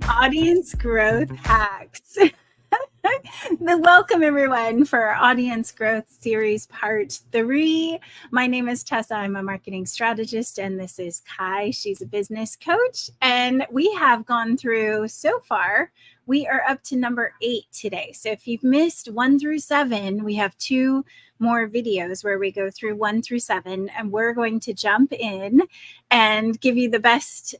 Audience growth hacks. Welcome everyone for our audience growth series part 3. My name is Tessa. I'm a marketing strategist, and this is Kai. She's a business coach, and we have gone through so far. We are up to number 8 today. So if you've missed 1 through 7, we have 2 more videos where we go through 1 through 7, and we're going to jump in and give you the best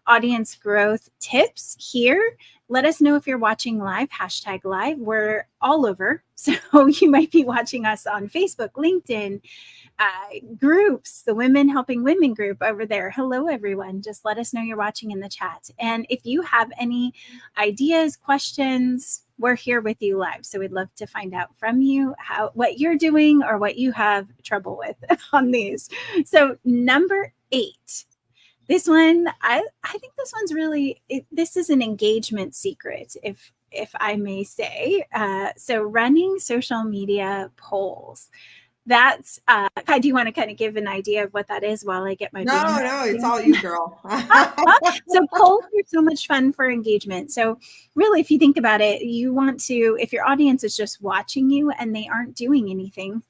audience growth tips here. Let us know if you're watching live, #live. We're all over. So you might be watching us on Facebook, LinkedIn, groups, the Women Helping Women group over there. Hello, everyone. Just let us know you're watching in the chat. And if you have any ideas, questions, we're here with you live. So we'd love to find out from you what you're doing or what you have trouble with on these. So number 8. This one, I think this one's really, this is an engagement secret, if I may say. So running social media polls. That's, Kai, do you want to kind of give an idea of what that is while I get my No, it's all you, girl. So polls are so much fun for engagement. So really, if you think about it, you want to, if your audience is just watching you and they aren't doing anything,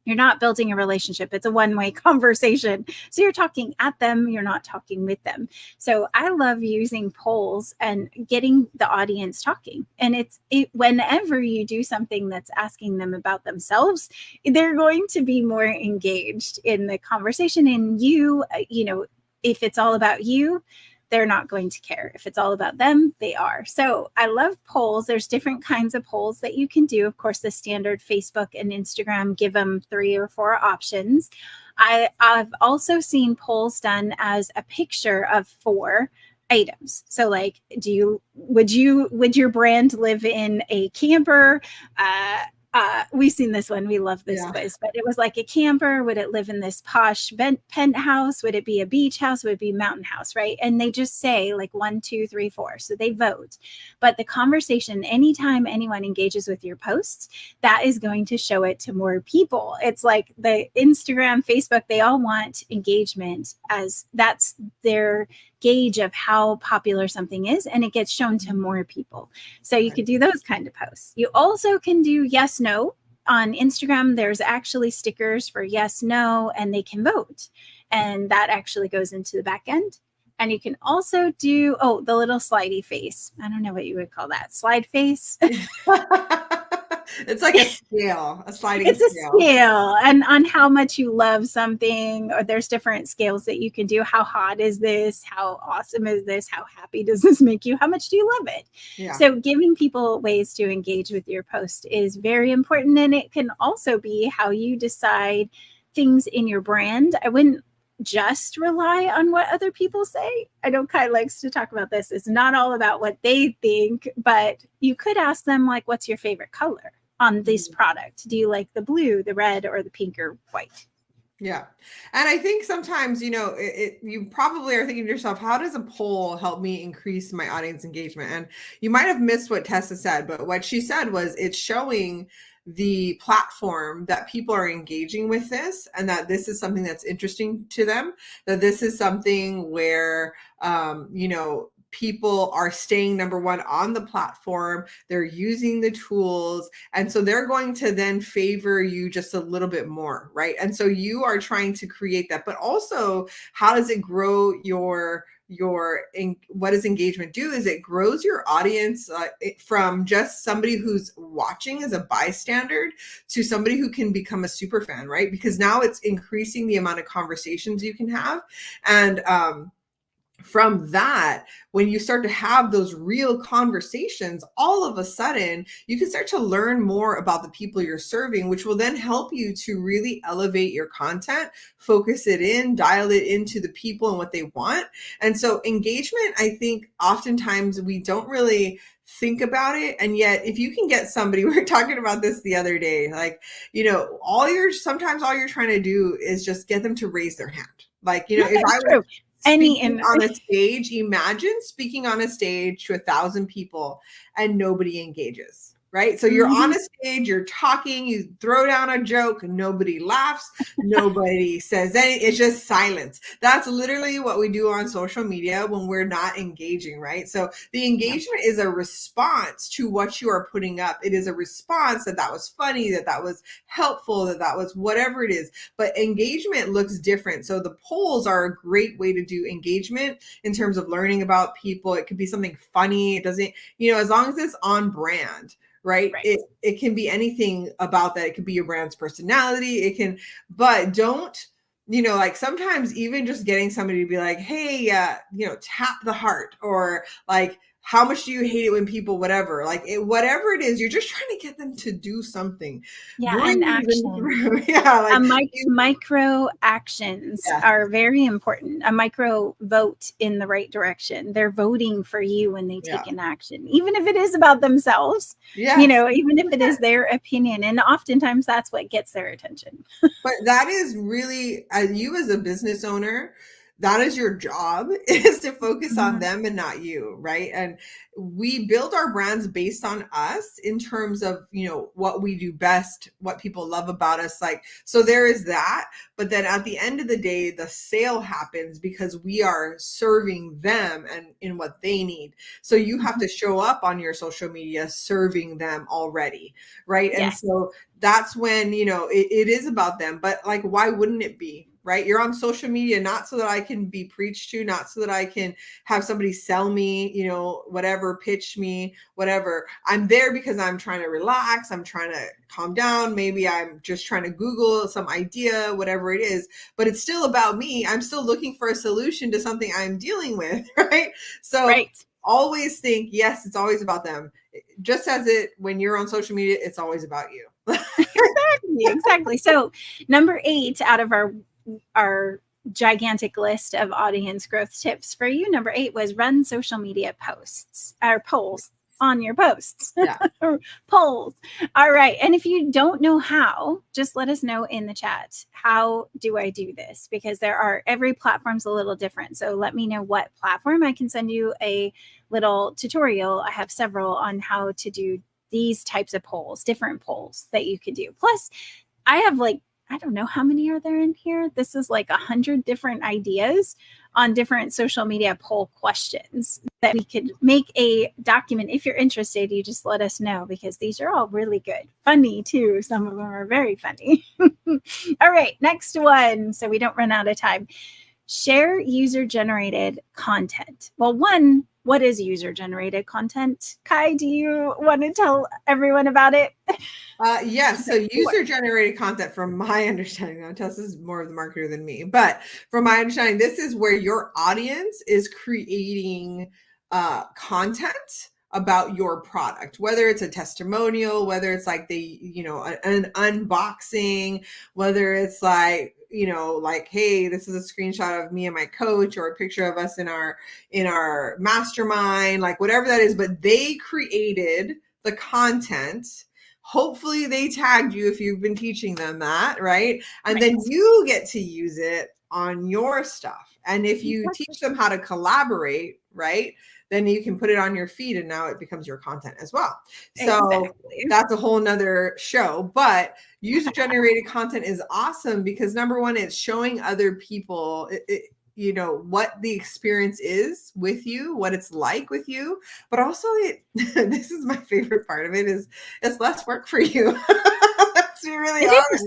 you're not building a relationship. It's a one-way conversation. So you're talking at them, you're not talking with them. So I love using polls and getting the audience talking. And whenever you do something that's asking them about themselves, they're going to be more engaged in the conversation. And if it's all about you, they're not going to care. If it's all about them, they are. So I love polls. There's different kinds of polls that you can do. Of course, the standard Facebook and Instagram give them 3 or 4 options. I've also seen polls done as a picture of 4 items. So like, would your brand live in a camper? We've seen this one. We love this quiz, but it was like a camper. Would it live in this posh penthouse? Would it be a beach house? Would it be a mountain house? Right. And they just say like 1, 2, 3, 4. So they vote. But the conversation, anytime anyone engages with your posts, that is going to show it to more people. It's like the Instagram, Facebook, they all want engagement, as that's their gauge of how popular something is, and it gets shown to more people. So you could do those kind of posts. You also can do yes, no. On Instagram, there's actually stickers for yes, no, and they can vote. And that actually goes into the back end. And you can also do, the little slidey face. I don't know what you would call that. Slide face. It's like a scale, a sliding scale. It's a scale, and on how much you love something, or there's different scales that you can do. How hot is this? How awesome is this? How happy does this make you? How much do you love it? Yeah. So giving people ways to engage with your post is very important. And it can also be how you decide things in your brand. I wouldn't just rely on what other people say. I know Kai likes to talk about this. It's not all about what they think, but you could ask them, like, what's your favorite color on this product? Do you like the blue, the red, or the pink or white? Yeah. And I think sometimes, you probably are thinking to yourself, how does a poll help me increase my audience engagement? And you might have missed what Tessa said, but what she said was it's showing the platform that people are engaging with this, and that this is something that's interesting to them, that this is something where, people are staying number one on the platform. They're using the tools. And so they're going to then favor you just a little bit more, right? And so you are trying to create that, but also how does it grow what does engagement do is it grows your audience from just somebody who's watching as a bystander to somebody who can become a super fan, right? Because now it's increasing the amount of conversations you can have. And from that, when you start to have those real conversations, all of a sudden you can start to learn more about the people you're serving, which will then help you to really elevate your content, focus it in, dial it into the people and what they want. And so engagement, I think oftentimes we don't really think about it. And yet if you can get somebody, we were talking about this the other day, like, sometimes all you're trying to do is just get them to raise their hand. Like, if I was on a stage, imagine speaking on a stage to 1,000 people and nobody engages. right? So you're on a stage, you're talking, you throw down a joke, nobody laughs, nobody says anything. It's just silence. That's literally what we do on social media when we're not engaging, right? So the engagement is a response to what you are putting up. It is a response that was funny, that was helpful, that was whatever it is. But engagement looks different. So the polls are a great way to do engagement in terms of learning about people. It could be something funny. It doesn't, as long as it's on brand. Right? It can be anything about that. It could be your brand's personality. It can, but don't, like sometimes even just getting somebody to be like, hey, tap the heart, or like, how much do you hate it when people, whatever, like whatever it is, you're just trying to get them to do something. Yeah, and action. Yeah, like micro actions are very important. A micro vote in the right direction. They're voting for you when they take an action, even if it is about themselves. Even if it is their opinion, and oftentimes that's what gets their attention. But that is really, you as a business owner, that is your job, is to focus on them and not you, right? And we build our brands based on us in terms of, what we do best, what people love about us. Like, so there is that. But then at the end of the day, the sale happens because we are serving them and in what they need. So you have to show up on your social media serving them already, right? And so that's when, it is about them. But like, why wouldn't it be? Right? You're on social media, not so that I can be preached to, not so that I can have somebody sell me, whatever, pitch me, whatever. I'm there because I'm trying to relax. I'm trying to calm down. Maybe I'm just trying to Google some idea, whatever it is, but it's still about me. I'm still looking for a solution to something I'm dealing with. Right. So always think, yes, it's always about them. Just as when you're on social media, it's always about you. Exactly. So number 8 out of our gigantic list of audience growth tips for you. Number 8 was run social media posts or polls on your posts. Polls. All right. And if you don't know how, just let us know in the chat. How do I do this? Because every platform's a little different. So let me know what platform. I can send you a little tutorial. I have several on how to do these types of polls, different polls that you could do. Plus, I have I don't know how many are there in here. This is 100 different ideas on different social media poll questions that we could make a document. If you're interested, you just let us know, because these are all really good. Funny too. Some of them are very funny. All right, next one, so we don't run out of time. Share user-generated content. Well, one, what is user-generated content? Kai, do you want to tell everyone about it? Yes. So user-generated content, from my understanding, now Tessa's more of the marketer than me, but from my understanding, this is where your audience is creating content about your product, whether it's a testimonial, whether it's like an unboxing, whether it's like, hey, this is a screenshot of me and my coach, or a picture of us in our mastermind, like whatever that is, but they created the content. Hopefully they tagged you if you've been teaching them that, right? And then you get to use it on your stuff. And if you teach them how to collaborate, right, then you can put it on your feed, and now it becomes your content as well. So that's a whole nother show. But user-generated content is awesome because, number one, it's showing other people what the experience is with you, what it's like with you, but also this is my favorite part of it, is it's less work for you. Let's be really honest.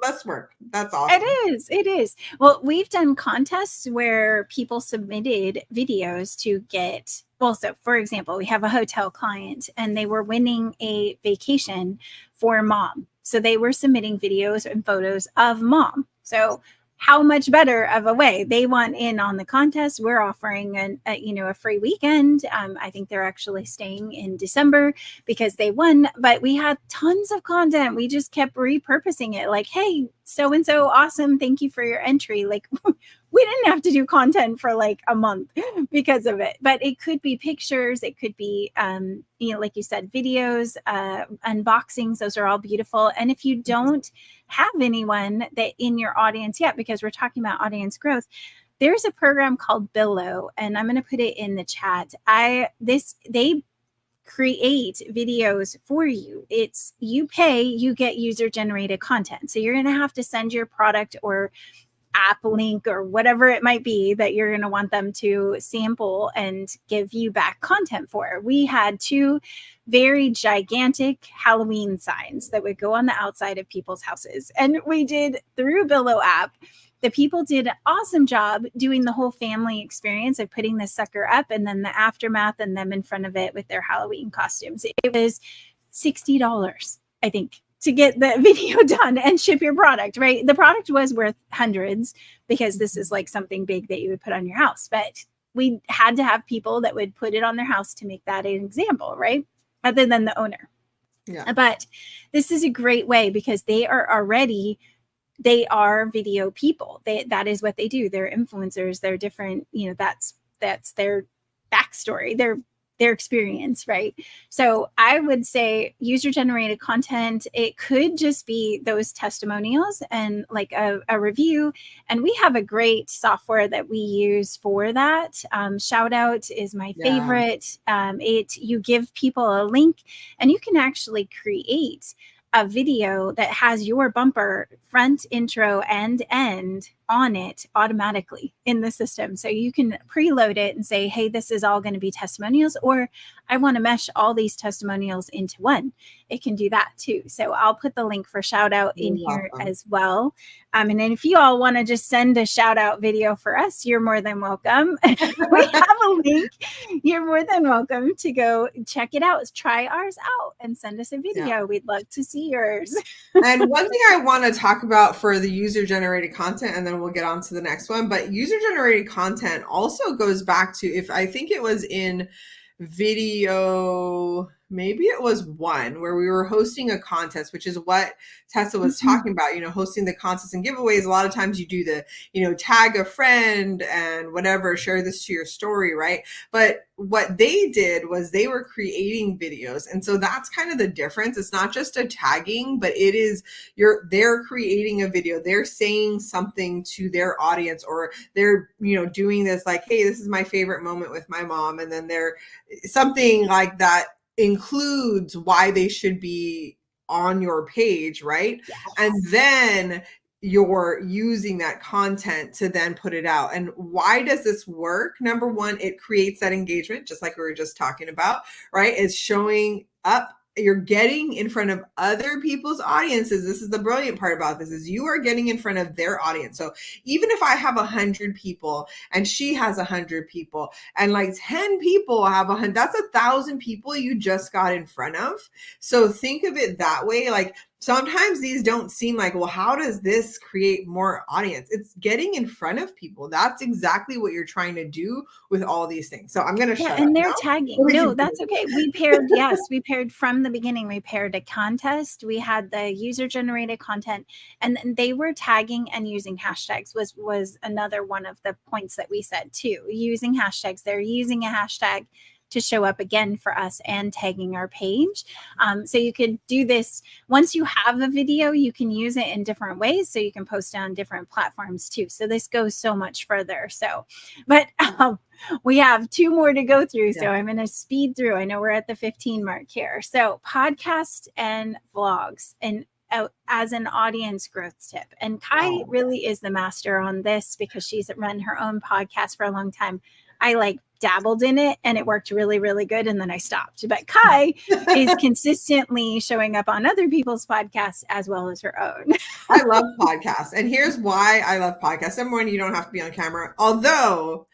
Less work. That's awesome. It is. Well, we've done contests where people submitted videos to get, so for example, we have a hotel client and they were winning a vacation for mom. So they were submitting videos and photos of mom. So how much better of a way? They want in on the contest. We're offering a free weekend. I think they're actually staying in December because they won, but we had tons of content. We just kept repurposing it. Like, hey, so-and-so, awesome. Thank you for your entry. Like, we didn't have to do content for a month because of it, but it could be pictures. It could be, like you said, videos, unboxings. Those are all beautiful. And if you don't have anyone that in your audience yet, because we're talking about audience growth, there's a program called Billow, and I'm going to put it in the chat. They create videos for you. It's you pay, you get user generated content. So you're going to have to send your product or app link or whatever it might be that you're going to want them to sample and give you back content for. We had 2 very gigantic Halloween signs that would go on the outside of people's houses. And we did through Billo app. The people did an awesome job doing the whole family experience of putting this sucker up and then the aftermath and them in front of it with their Halloween costumes. It was $60, I think, to get the video done and ship your product, right? The product was worth hundreds because this is like something big that you would put on your house, but we had to have people that would put it on their house to make that an example, right? Other than the owner. Yeah. But this is a great way because they are video people. That is what they do. They're influencers. They're different, that's their backstory, their experience, right? So I would say user generated content, it could just be those testimonials and like a review. And we have a great software that we use for that. Shout out is my favorite. You give people a link and you can actually create a video that has your bumper, front, intro, and end on it automatically in the system. So you can preload it and say, hey, this is all going to be testimonials, or I want to mesh all these testimonials into one. It can do that too. So I'll put the link for shout out in here as well. And then if you all want to just send a shout out video for us, you're more than welcome. We have a link. You're more than welcome to go check it out. Try ours out and send us a video. Yeah. We'd love to see yours. And one thing I want to talk about for the user generated content, and then we'll get on to the next one, but user generated content also goes back to, if I think it was in video, maybe it was one where we were hosting a contest, which is what Tessa was talking about, hosting the contests and giveaways. A lot of times you do the, tag a friend and whatever, share this to your story, right? But what they did was they were creating videos. And so that's kind of the difference. It's not just a tagging, but it is they're creating a video. They're saying something to their audience, or they're, doing this like, hey, this is my favorite moment with my mom. And then they're something like that includes why they should be on your page, right? Yes. And then you're using that content to then put it out. And why does this work? Number one, it creates that engagement, just like we were just talking about, right? It's showing up. You're getting in front of other people's audiences. This is the brilliant part about this, is you are getting in front of their audience. So even if I have 100 people and she has 100 people and like 10 people have 100, that's 1,000 people you just got in front of. So think of it that way. Like sometimes these don't seem like, well, how does this create more audience? It's getting in front of people. That's exactly what you're trying to do with all these things. So I'm going to shut up. And they're tagging. No, that's okay. We paired from the beginning. We paired a contest. We had the user generated content, and they were tagging and using hashtags was another one of the points that we said too. Using hashtags. They're using a hashtag to show up again for us and tagging our page. So you could do this once you have a video, you can use it in different ways. So you can post it on different platforms too. So this goes so much further. So, but we have 2 more to go through. So I'm going to speed through. I know we're at the 15 mark here. So podcast and vlogs, and as an audience growth tip. And Kai really is the master on this because she's run her own podcast for a long time. I dabbled in it and it worked really, really good. And then I stopped. But Kai is consistently showing up on other people's podcasts as well as her own. I love podcasts. And here's why I love podcasts. Number one, you don't have to be on camera. Although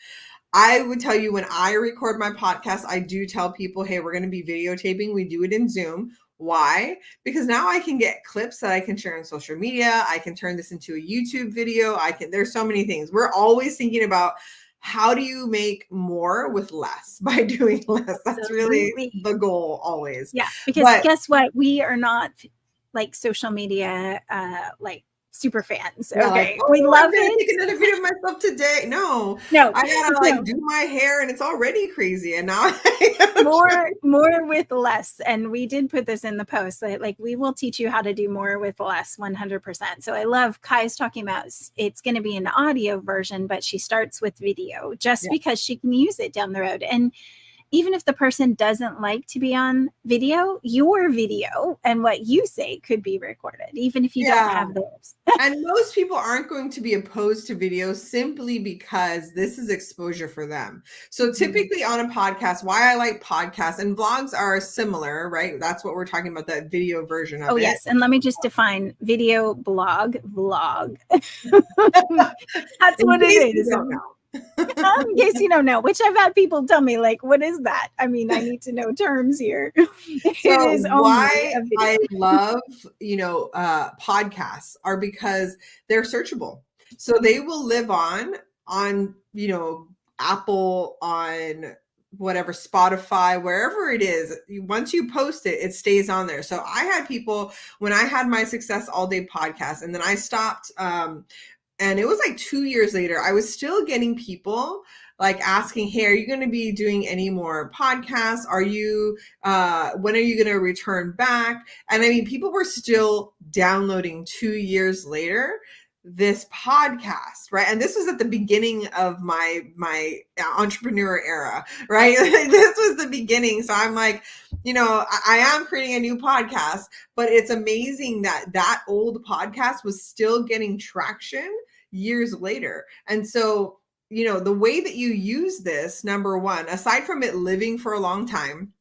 I would tell you, when I record my podcast, I do tell people, hey, we're going to be videotaping. We do it in Zoom. Why? Because now I can get clips that I can share on social media. I can turn this into a YouTube video. There's so many things. We're always thinking about, how do you make more with less by doing less? That's really the goal always. Yeah, because guess what? We are not like social media, super fans. Okay. We love it. Take another video of myself today. No, I gotta do my hair and it's already crazy. And now more with less. And we did put this in the post that we will teach you how to do more with less 100%. So I love Kai's talking about it's going to be an audio version, but she starts with video just because she can use it down the road. And even if the person doesn't like to be on video, your video and what you say could be recorded, even if you don't have theirs. And most people aren't going to be opposed to video simply because this is exposure for them. So typically on a podcast, why I like podcasts, and vlogs are similar, right? That's what we're talking about, that video version of it. Oh, yes. And let me just define video, blog, vlog. That's what it is. In case you don't know, which I've had people tell me, like, what is that? I mean, I need to know terms here. So it is why I love, podcasts are because they're searchable. So they will live on, Apple, on whatever, Spotify, wherever it is. Once you post it, it stays on there. So I had people, when I had my Success All Day podcast, and then I stopped, and it was like 2 years later, I was still getting people like asking, hey, are you going to be doing any more podcasts? Are you, when are you going to return back? And I mean, people were still downloading 2 years later this podcast, right? And this was at the beginning of my entrepreneur era, right? This was the beginning. So I'm like, I am creating a new podcast, but it's amazing that old podcast was still getting traction years later. And so, the way that you use this, number one, aside from it living for a long time,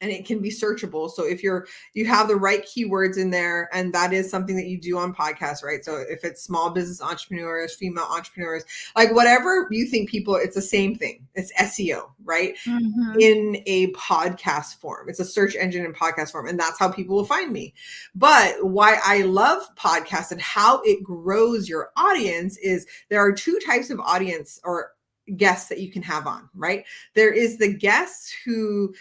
and it can be searchable. So if you have the right keywords in there, and that is something that you do on podcasts, right? So if it's small business entrepreneurs, female entrepreneurs, like whatever you think people, it's the same thing. It's SEO, right? In a podcast form. It's a search engine in podcast form. And that's how people will find me. But why I love podcasts and how it grows your audience is there are two types of audience or guests that you can have on, right? There is the guests who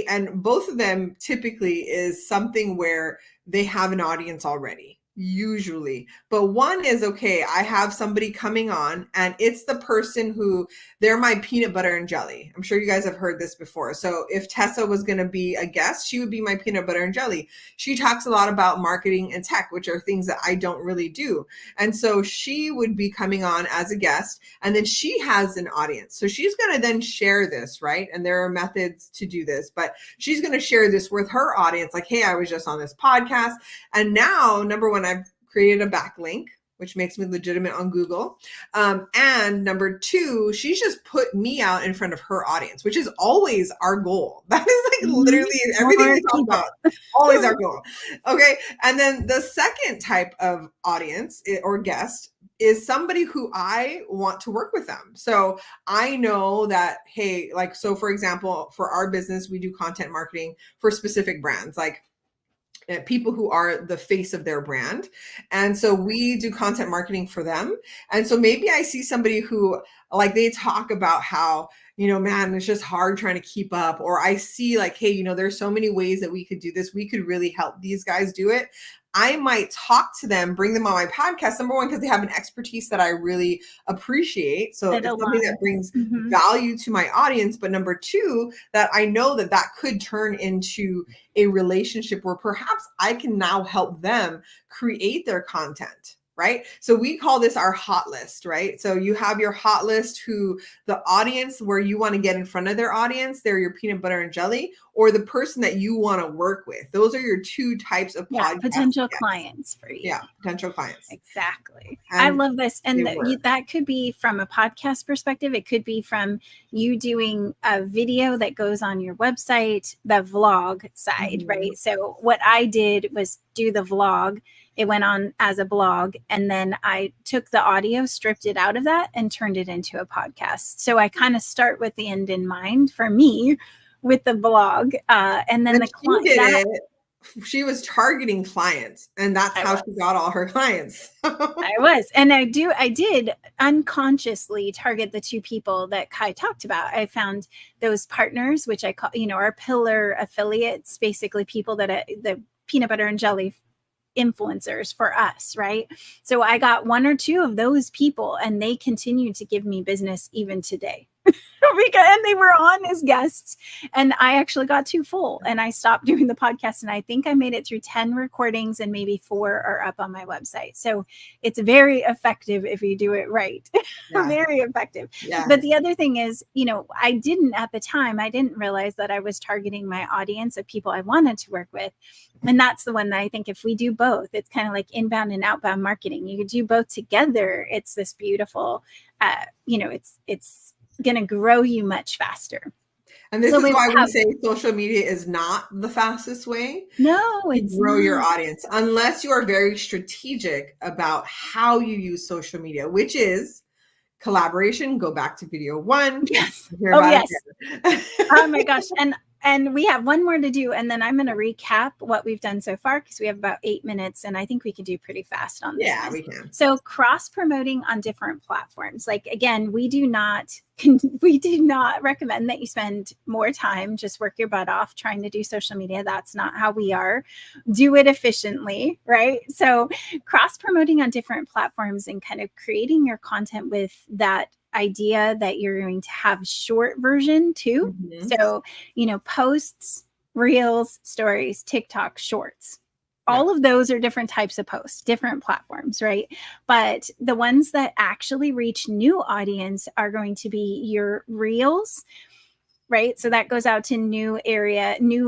and both of them typically is something where they have an audience already, usually. But one is, okay, I have somebody coming on and it's the person who they're my peanut butter and jelly. I'm sure you guys have heard this before. So if Tessa was going to be a guest, she would be my peanut butter and jelly. She talks a lot about marketing and tech, which are things that I don't really do. And so she would be coming on as a guest, and then she has an audience. So she's going to then share this, right? And there are methods to do this, but she's going to share this with her audience. Like, hey, I was just on this podcast. And now, number one, I've created a backlink, which makes me legitimate on Google. And number two, she's just put me out in front of her audience, which is always our goal. That is like literally everything we talk about, always our goal. Okay. And then the second type of audience or guest is somebody who I want to work with them. So I know that, hey, like, so for example, for our business, we do content marketing for specific brands, like people who are the face of their brand. And so we do content marketing for them. And so maybe I see somebody who, like, they talk about how, man, it's just hard trying to keep up. Or I see like, hey, there's so many ways that we could do this. We could really help these guys do it. I might talk to them, bring them on my podcast, number one, because they have an expertise that I really appreciate. So it's something that brings value to my audience. But number two, that I know that could turn into a relationship where perhaps I can now help them create their content. Right? So we call this our hot list, right? So you have your hot list, who the audience where you want to get in front of their audience, they're your peanut butter and jelly, or the person that you want to work with. Those are your two types of potential clients for you. Yeah, potential clients. Exactly. And I love this. And that could be from a podcast perspective. It could be from you doing a video that goes on your website, the vlog side, right? So what I did was do the vlog. It went on as a blog, and then I took the audio, stripped it out of that, and turned it into a podcast. So I kind of start with the end in mind for me with the blog. And then the client, she was targeting clients, and that's how she got all her clients. I was. And I did unconsciously target the two people that Kai talked about. I found those partners, which I call, our pillar affiliates, basically people that the peanut butter and jelly influencers for us, right? So I got one or two of those people, and they continue to give me business even today. And they were on as guests, and I actually got too full and I stopped doing the podcast, and I think I made it through 10 recordings and maybe 4 are up on my website. So it's very effective if you do it right. Yeah. Very effective. Yeah. But the other thing is, I didn't at the time, I didn't realize that I was targeting my audience of people I wanted to work with. And that's the one that I think if we do both, it's kind of like inbound and outbound marketing. You could do both together. It's this beautiful, it's going to grow you much faster. And this is why we say social media is not the fastest way to grow your audience, unless you are very strategic about how you use social media, which is collaboration. Go back to video 1. Yes. Oh, yes. Oh my gosh. And we have one more to do, and then I'm going to recap what we've done so far because we have about 8 minutes, and I think we could do pretty fast on this. Yeah, we can. So cross-promoting on different platforms. Like, again, we do not recommend that you spend more time, just work your butt off trying to do social media. That's not how we are. Do it efficiently, right? So cross-promoting on different platforms and kind of creating your content with that idea that you're going to have short version too. Mm-hmm. So, posts, reels, stories, TikTok, shorts. All of those are different types of posts, different platforms, right? But the ones that actually reach new audience are going to be your reels, right? So that goes out to new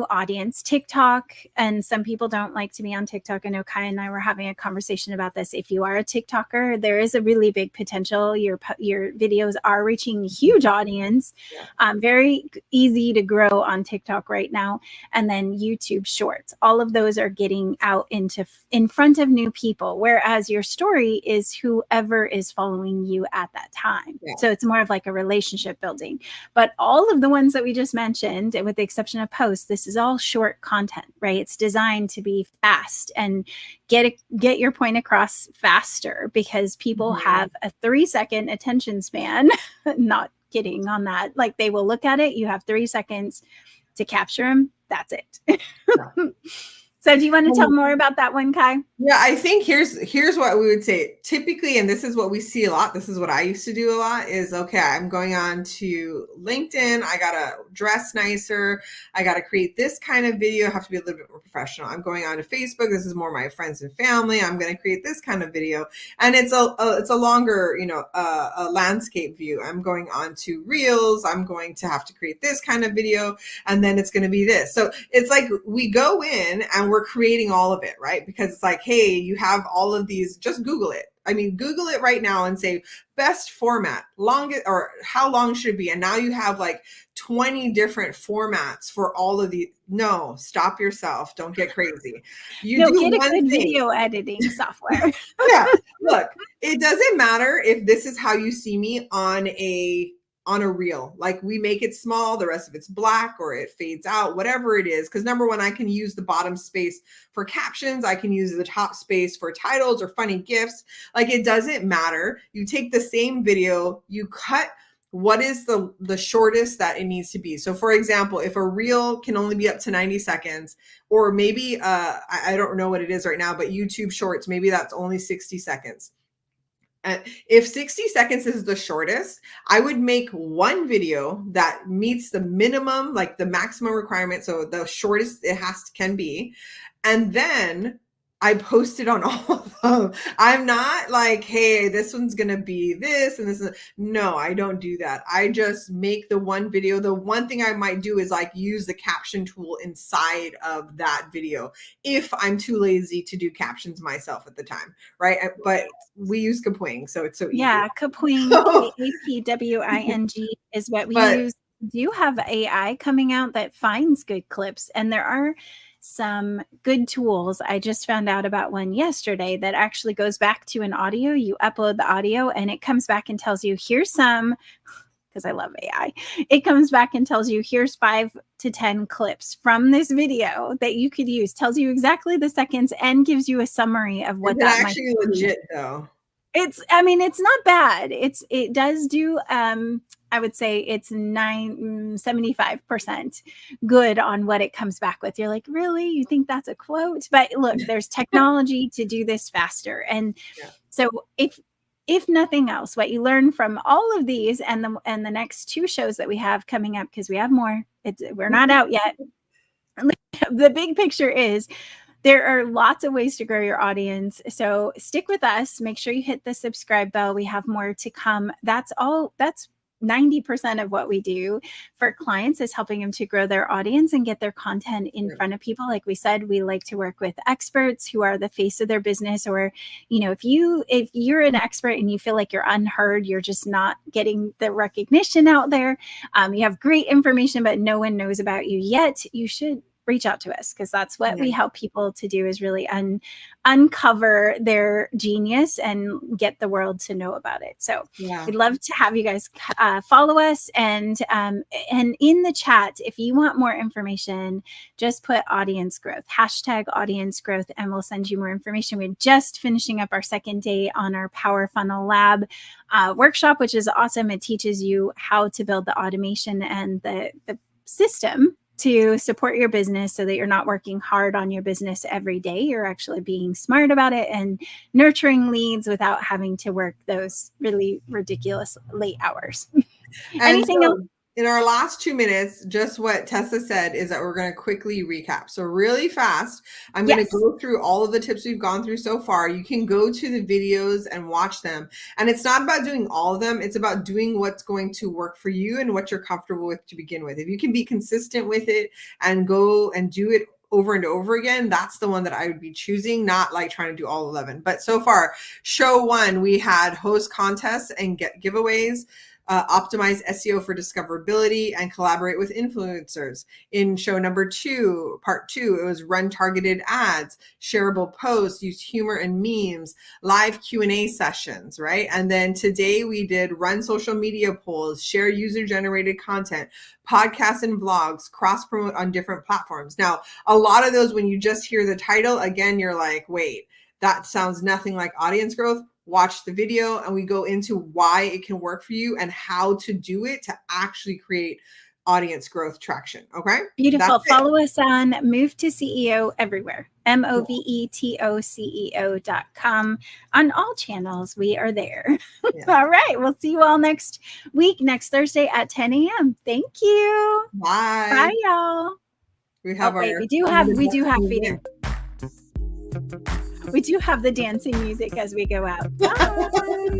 audience, TikTok. And some people don't like to be on TikTok. I know Kai and I were having a conversation about this. If you are a TikToker, there is a really big potential. Your videos are reaching a huge audience. Very easy to grow on TikTok right now. And then YouTube Shorts. All of those are getting out in front of new people. Whereas your story is whoever is following you at that time. Yeah. So it's more of like a relationship building. But all of the ones that we just mentioned, with the exception of posts, this is all short content, right? It's designed to be fast and get your point across faster because people have a 3-second attention span. Not kidding on that. Like, they will look at it. You have 3 seconds to capture them. That's it. Yeah. So do you want to tell more about that one, Kai? Yeah, I think here's what we would say typically, and this is what we see a lot. This is what I used to do a lot is, okay, I'm going on to LinkedIn. I got to dress nicer. I got to create this kind of video. I have to be a little bit more professional. I'm going on to Facebook. This is more my friends and family. I'm going to create this kind of video. And it's a longer, a landscape view. I'm going on to Reels. I'm going to have to create this kind of video. And then it's going to be this. So it's like we go in and we're creating all of it, right? Because it's like, hey, you have all of these, just Google it. I mean, Google it right now and say best format, longest, or how long should it be? And now you have like 20 different formats for all of these. No, stop yourself. Don't get crazy. Get a good video editing software. Yeah. Look, it doesn't matter if this is how you see me on a reel. Like, we make it small, the rest of it's black or it fades out, whatever it is. Because number one, I can use the bottom space for captions. I can use the top space for titles or funny GIFs. Like, it doesn't matter. You take the same video, you cut what is the shortest that it needs to be. So for example, if a reel can only be up to 90 seconds, or maybe, I don't know what it is right now, but YouTube Shorts, maybe that's only 60 seconds. If 60 seconds is the shortest, I would make one video that meets the minimum, like the maximum requirement. So the shortest it can be. And then I post it on all of them. I'm not like, hey, this one's going to be this and this. No, I don't do that. I just make the one video. The one thing I might do is like use the caption tool inside of that video if I'm too lazy to do captions myself at the time, right? But we use Kapwing, so it's so easy. Yeah, Kapwing, Kapwing is what we use. We do have AI coming out that finds good clips, and there are some good tools. I just found out about one yesterday that actually goes back to an audio. You upload the audio and it comes back and tells you, here's some, because I love AI. It comes back and tells you, here's 5 to 10 clips from this video that you could use, tells you exactly the seconds and gives you a summary of what that might be. It's actually legit though. It's not bad. It does do, I would say it's 75% good on what it comes back with. You're like, really? You think that's a quote? But look, there's technology to do this faster. And so if if nothing else, what you learn from all of these and the next 2 shows that we have coming up, because we have more, we're not out yet. The big picture is there are lots of ways to grow your audience. So stick with us. Make sure you hit the subscribe bell. We have more to come. That's 90% of what we do for clients, is helping them to grow their audience and get their content in front of people. Like we said, we like to work with experts who are the face of their business. Or, if you're an expert and you feel like you're unheard, you're just not getting the recognition out there. You have great information, but no one knows about you yet. You should reach out to us, because that's what we help people to do, is really uncover their genius and get the world to know about it. So we'd love to have you guys follow us, and in the chat, if you want more information, just put audience growth, #audience growth, and we'll send you more information. We're just finishing up our 2nd day on our Power Funnel Lab workshop, which is awesome. It teaches you how to build the automation and the system to support your business, so that you're not working hard on your business every day. You're actually being smart about it and nurturing leads without having to work those really ridiculous late hours. Anything else? In our last 2 minutes, just what Tessa said is that we're going to quickly recap. So really fast, I'm going to go through all of the tips we've gone through so far. You can go to the videos and watch them. And it's not about doing all of them. It's about doing what's going to work for you and what you're comfortable with to begin with. If you can be consistent with it and go and do it over and over again, that's the one that I would be choosing, not like trying to do all 11. But so far, show 1, we had host contests and get giveaways. Optimize SEO for discoverability, and collaborate with influencers. In show number 2, part 2, it was run targeted ads, shareable posts, use humor and memes, live Q&A sessions, right? And then today we did run social media polls, share user-generated content, podcasts and vlogs, cross-promote on different platforms. Now, a lot of those, when you just hear the title, again, you're like, wait, that sounds nothing like audience growth. Watch the video and we go into why it can work for you and how to do it to actually create audience growth traction. Okay. Beautiful. Follow us on Move to CEO everywhere. MoveTO.com. On all channels, we are there. All right. We'll see you all next week, next Thursday at 10 a.m. Thank you. Bye. Bye, y'all. We have we do have feeding. We do have the dancing music as we go out. Bye.